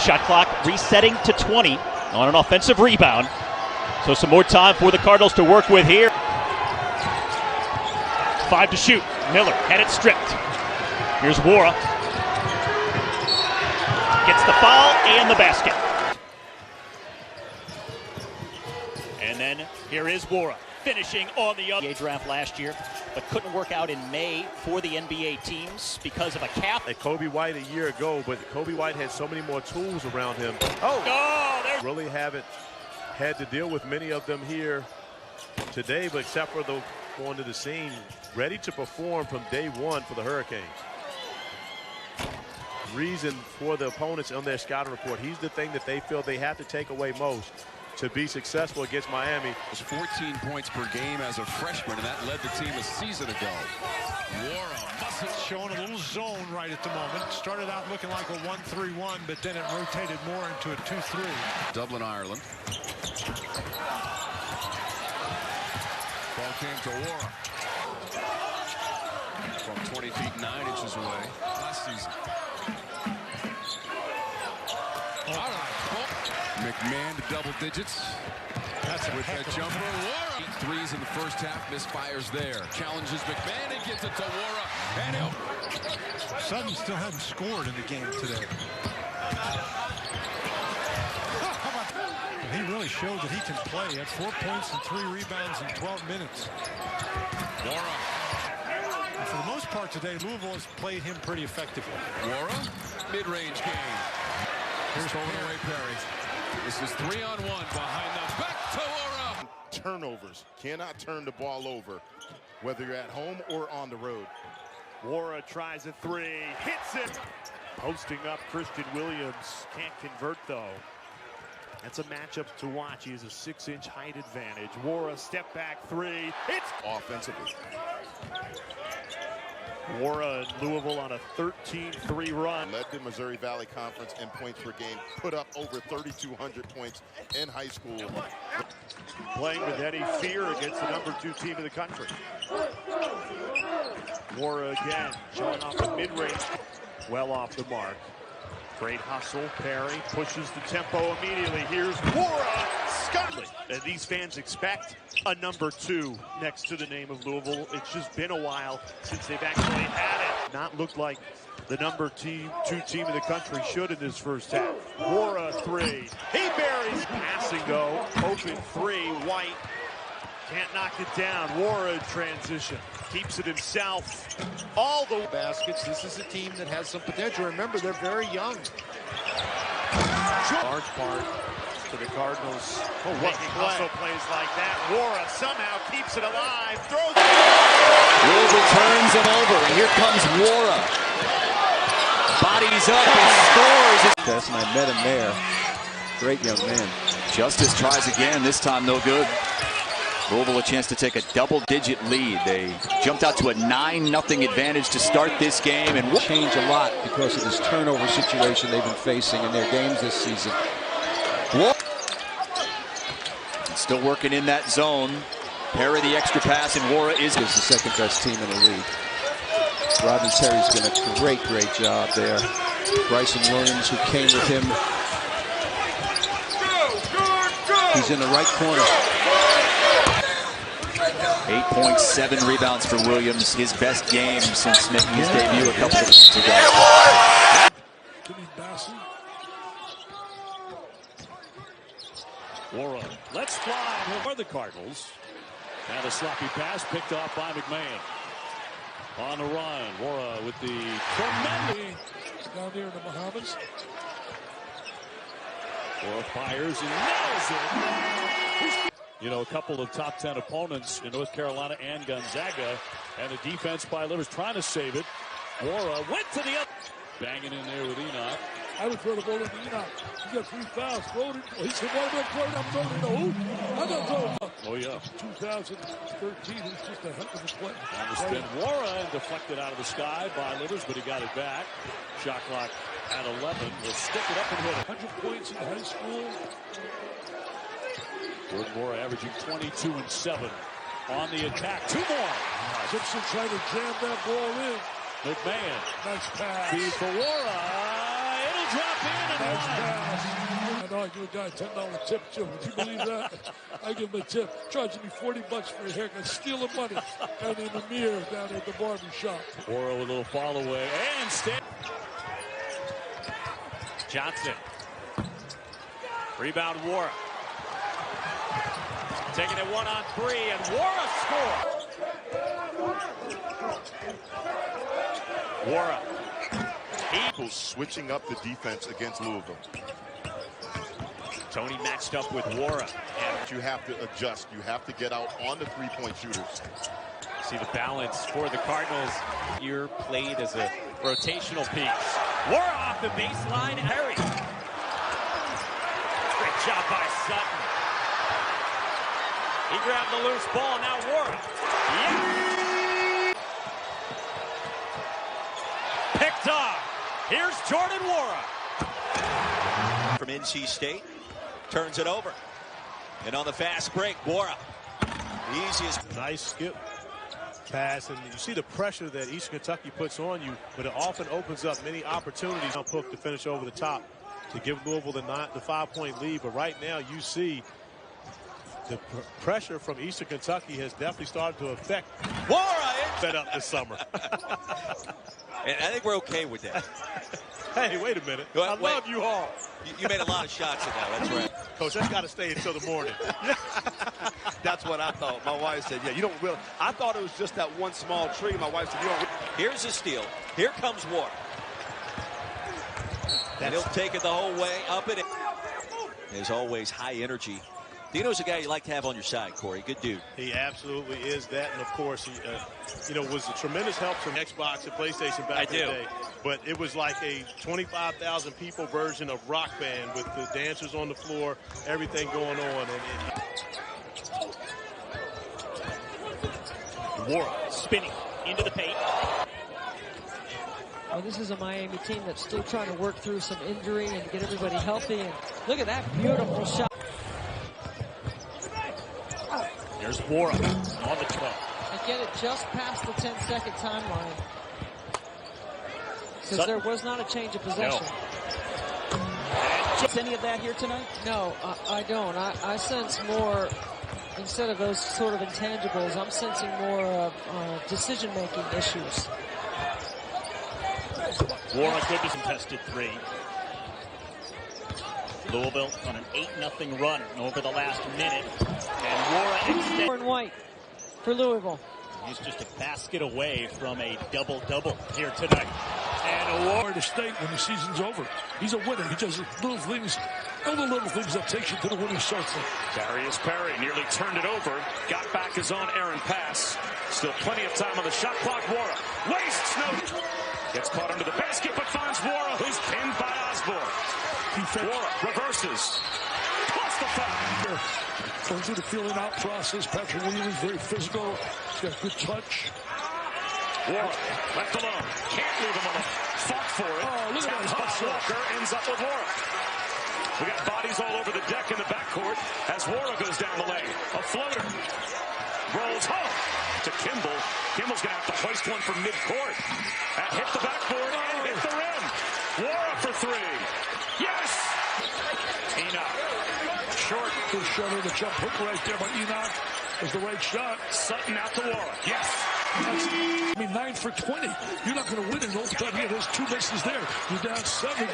Shot clock resetting to 20 on an offensive rebound. So some more time for the Cardinals to work with here. 5 to shoot. Miller had it stripped. Here's Nwora. Gets the foul and the basket. And then here is Nwora finishing on the other draft last year, but couldn't work out in May for the NBA teams because of a cap. At Kobe White a year ago, but Kobe White had so many more tools around him. Really haven't had to deal with many of them here today, but except for the going to the scene, ready to perform from day one for the Hurricanes. Reason for the opponents on their scouting report. He's the thing that they feel they have to take away most to be successful against Miami. It was 14 points per game as a freshman, and that led the team a season ago. Nwora showing a little zone right at the moment. Started out looking like a 1-3-1, but then it rotated more into a 2-3. Dublin, Ireland. Ball came to Nwora. From 20 feet 9 inches away last season. All right. McMahon to double digits. That's with that jumper. Nwora. 8 threes in the first half. Misfires there. Challenges McMahon and gets it to Nwora. And Sutton still hadn't scored in the game today. He really showed that he can play. He had 4 points and 3 rebounds in 12 minutes. Nwora. And for the most part today, Louisville has played him pretty effectively. Nwora. Mid-range game. Here's away Perry. This is 3-on-1 behind the back to Nwora. Turnovers. Cannot turn the ball over, whether you're at home or on the road. Nwora tries a 3, hits it. Posting up Christian Williams, can't convert though. That's a matchup to watch. He has a 6-inch height advantage. Nwora step back 3, it's Offensively. Nwora and Louisville on a 13-3 run. Led the Missouri Valley Conference in points per game. Put up over 3,200 points in high school. Playing with any fear against the #2 team in the country. Nwora again, showing off the mid-range. Well off the mark. Great hustle. Perry pushes the tempo immediately. Here's Nwora. Scotland. And these fans expect a #2 next to the name of Louisville. It's just been a while since they've actually had it. Not looked like the #2 team in the country should in this first half. Nwora 3. He buries. Passing though. Open 3. White can't knock it down. Nwora in transition. Keeps it himself. All the baskets. This is a team that has some potential. Remember, they're very young. Large part to the Cardinals. Making hustle plays like that. Nwora somehow keeps it alive. Throws it. Louisville turns him over, and here comes Nwora. Bodies up and scores. And I met him there. Great young man. Justice tries again. This time no good. Louisville a chance to take a double-digit lead. They jumped out to a 9-0 advantage to start this game and Change a lot because of this turnover situation they've been facing in their games this season. Still working in that zone. Perry the extra pass, and Nwora is the second-best team in the league. Rodney Terry's done a great job there. Bryson Williams, who came with him. He's in the right corner. 8.7 rebounds for Williams, his best game since making his debut a couple of weeks ago. Nwora, let's fly for the Cardinals. And a sloppy pass picked off by McMahon. On the run, Nwora with the tremendous Down there in the Bahamas. Nwora fires and nails it. You know, a couple of top 10 opponents in North Carolina and Gonzaga, and the defense by Livers trying to save it. Nwora went to the other. Banging in there with Enoch. I would throw the ball into Enoch. He got 3 fouls. Thrown it. He said, "Well, I'm throwing it in the hoop. I'm not throwing it." Oh, yeah. 2013 is just a heck of a play. On the spin, Nwora, and deflected out of the sky by Livers, but he got it back. Shot clock at 11. We'll stick it up and hit it. 100 points in high school. Jordan Nwora averaging 22 and 7 on the attack. 2 more. Simpson trying to jam that ball in. McMahon. Nice pass. Feed for Nwora. He'll drop in and Nice one. pass. I know I give a guy a $10 tip, Jim. Would you believe that? I give him a tip. Charging me $40 for a haircut. Stealing money. Guy named Amir down at the barber shop. Nwora with a little fall away. And stay. Johnson. Rebound Nwora. Taking it 1-on-3, and Nwora scores. Nwora. Eagles switching up the defense against Louisville. Tony matched up with Nwora. And you have to adjust. You have to get out on the three-point shooters. See the balance for the Cardinals. Here played as a rotational piece. Nwora off the baseline. Harry. Great job by Sutton. He grabbed the loose ball. Now Nwora. Yeah. Picked off. Here's Jordan Nwora. From NC State. Turns it over. And on the fast break, Nwora. The easiest. Nice skip pass, and you see the pressure that Eastern Kentucky puts on you, but it often opens up many opportunities on Cook to finish over the top to give Louisville the 5-point lead. But right now you see the pressure from Eastern Kentucky has definitely started to affect Nwora fed up this summer. And I think we're okay with that. Hey, wait a minute. I love you all. You made a lot of shots in that. That's right. Coach, that's got to stay until the morning. That's what I thought. My wife said, yeah, you don't really. I thought it was just that one small tree. My wife said, you don't. Here's a steal. Here comes Nwora. And he'll take it the whole way up and in. There's always high energy. Dino's a guy you like to have on your side, Corey. Good dude. He absolutely is that, and of course, he, was a tremendous help from Xbox and PlayStation back in the day. But it was like a 25,000 people version of Rock Band with the dancers on the floor, everything going on. Nwora spinning into the paint. Well, this is a Miami team that's still trying to work through some injury and get everybody healthy. And look at that beautiful shot. There's Nwora on the 12. And get it just past the 10-second timeline. Because there was not a change of possession. No. Any of that here tonight? No, I don't. I sense more, instead of those sort of intangibles, I'm sensing more of decision-making issues. Nwora good contested three. Louisville on an 8-0 run over the last minute. And Nwora extends. And white for Louisville. He's just a basket away from a double-double here tonight. And Florida State, when the season's over, he's a winner. He does little things, all the little things that takes you to the winning circle. Darius Perry nearly turned it over. Got back his own errant pass. Still plenty of time on the shot clock. Nwora wastes no. Gets caught under the basket, but finds Nwora, who's pinned by Osborne. Nwora reverses. Plus the foul. Going through the feeling out process. Patrick Williams, very physical. He's got good touch. Nwora left alone. Can't leave him alone. Fought for it. Oh, look at that hustle. Walker ends up with Nwora. We got bodies all over the deck in the backcourt as Nwora goes down the lane. A floater. Rolls home to Kimball. Kimball's going to have to hoist one from midcourt. That hit the backboard and hit the rim. Nwora for three. Yes! Enoch. Short. Good shot of the jump hook right there by Enoch. Was the right shot. Sutton out to Nwora. Yes! 9 for 20. You're not going to win in overtime here. There's two misses there. You're down 7.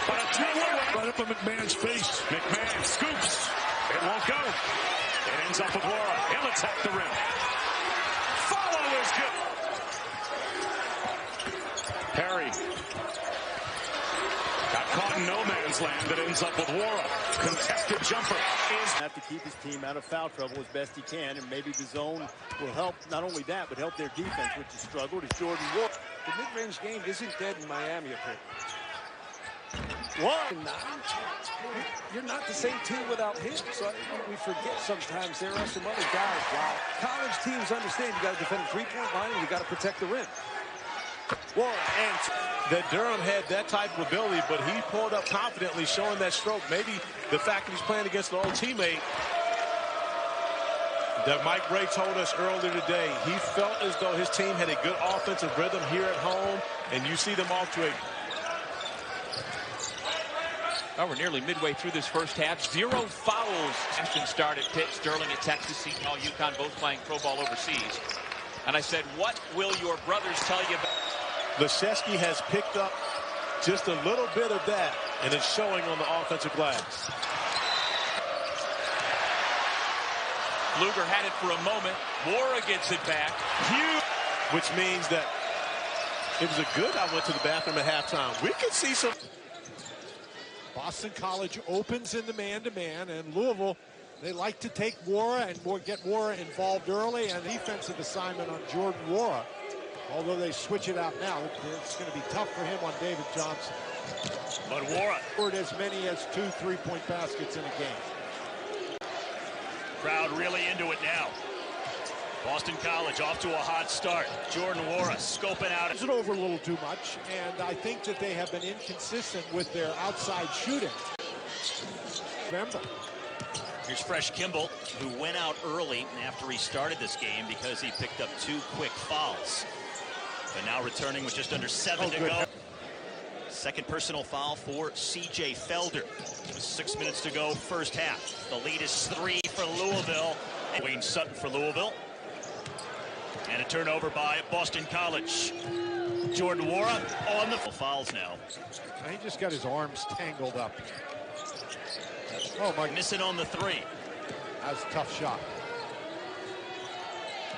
But a takeaway. Right up in McMahon's face. McMahon scoops. It won't go. It ends up with Nwora. He'll attack the rim. Follow is good. Perry. Got caught in no man's land that ends up with Nwora. Contested jumper is. Have to keep his team out of foul trouble as best he can, and maybe the zone will help. Not only that, but help their defense, which has struggled. Is Jordan Nwora. The mid-range game isn't dead in Miami up here. You're not the same team without him. So we forget sometimes there are some other guys. Wow. College teams understand you got to defend the three-point line and you got to protect the rim. And that Durham had that type of ability, but he pulled up confidently, showing that stroke. Maybe the fact that he's playing against an old teammate that Mike Ray told us earlier today, he felt as though his team had a good offensive rhythm here at home, and you see them off to a Oh, we're nearly midway through this first half. 0 fouls. Ashton start at Pitt, Sterling at Texas, Seton Hall, UConn, both playing pro ball overseas. And I said, what will your brothers tell you about? Leschewski has picked up just a little bit of that, and it's showing on the offensive glass. Luger had it for a moment. Nwora gets it back. Huge. Which means that it was a good I went to the bathroom at halftime. We could see some. Boston College opens in the man-to-man, and Louisville, they like to take Nwora and get Nwora involved early, and defensive assignment on Jordan Nwora. Although they switch it out now, it's going to be tough for him on David Johnson. But Nwora scored as many as 2 3-point baskets in a game. Crowd really into it now. Boston College off to a hot start. Jordan Nwora scoping out. It's over a little too much, and I think that they have been inconsistent with their outside shooting. Remember. Here's Fresh Kimball, who went out early after he started this game because he picked up 2 quick fouls. But now returning with just under 7 to go. Second personal foul for C.J. Felder. 6 minutes to go, first half. The lead is 3 for Louisville. Wayne Sutton for Louisville. And a turnover by Boston College. Jordan Nwora on the fouls now. He just got his arms tangled up. Oh my! Missing on the 3. That was a tough shot.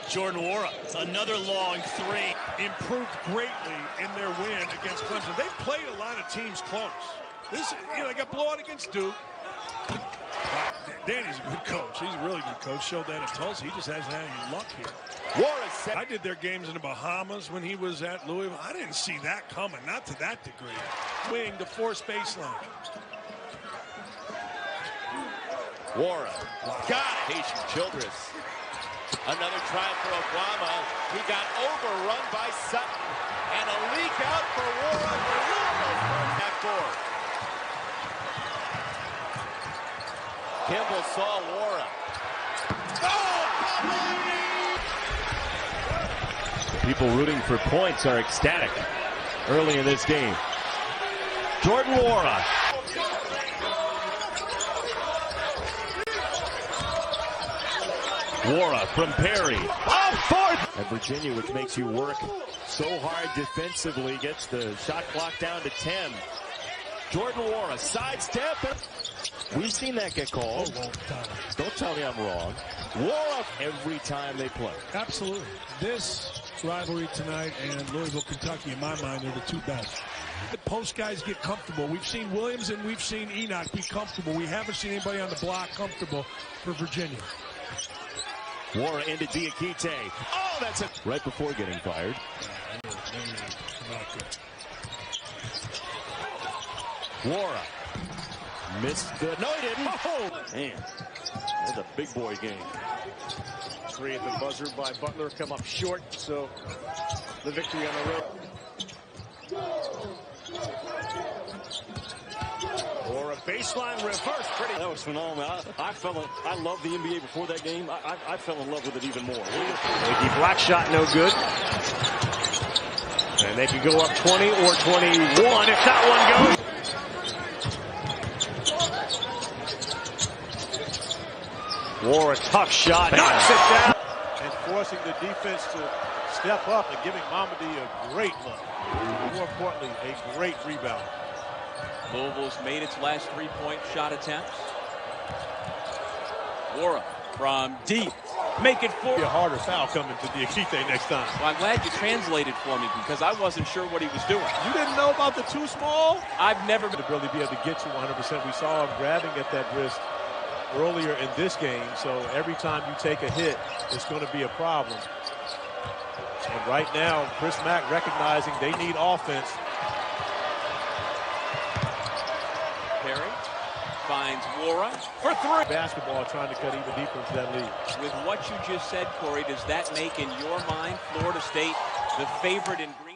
Jordan Nwora, another long 3. Improved greatly in their win against Clemson. They played a lot of teams close. This, they got blowout against Duke. Danny's a good coach. He's a really good coach. Showed that at Tulsa. He just hasn't had any luck here. I did their games in the Bahamas when he was at Louisville. I didn't see that coming, not to that degree. Wing to force baseline. Nwora got it. Haitian Childress. Another try for Obama. He got overrun by Sutton. And a leak out for Nwora for Louisville's first backboard. Kimball saw Nwora. People rooting for points are ecstatic early in this game. Jordan Nwora. Nwora from Perry. Fourth! At Virginia, which makes you work so hard defensively, gets the shot clock down to 10. Jordan Nwora, sidestep. We've seen that get called. Don't tell me I'm wrong. Nwora every time they play. Absolutely. This rivalry tonight and Louisville, Kentucky, in my mind, are the two best. The post guys get comfortable. We've seen Williams and we've seen Enoch be comfortable. We haven't seen anybody on the block comfortable for Virginia. Nwora into Diakite. Oh, that's it. Right before getting fired. Nwora missed the. No, he didn't. Oh, man. That's a big boy game. 3 at the buzzer by Butler come up short, so the victory on the road. Or a baseline reverse. Pretty. That was phenomenal. I loved the NBA before that game. I fell in love with it even more. Mickey Black shot no good. And they can go up 20 or 21 if that one goes. Nwora, tough shot. Knocks it down. And forcing the defense to step up and giving Mamadi a great look. More importantly, a great rebound. Louisville's made its last 3-point shot attempts. Nwora from deep. Make it 4. A harder foul coming to Diakite next time. Well, I'm glad you translated for me because I wasn't sure what he was doing. You didn't know about the too small? I've never been to really be able to get you 100%. We saw him grabbing at that wrist earlier in this game, so every time you take a hit, it's going to be a problem. And right now, Chris Mack recognizing they need offense. Perry finds Nwora for 3. Basketball trying to cut even deeper into that lead. With what you just said, Corey, does that make, in your mind, Florida State the favorite in green?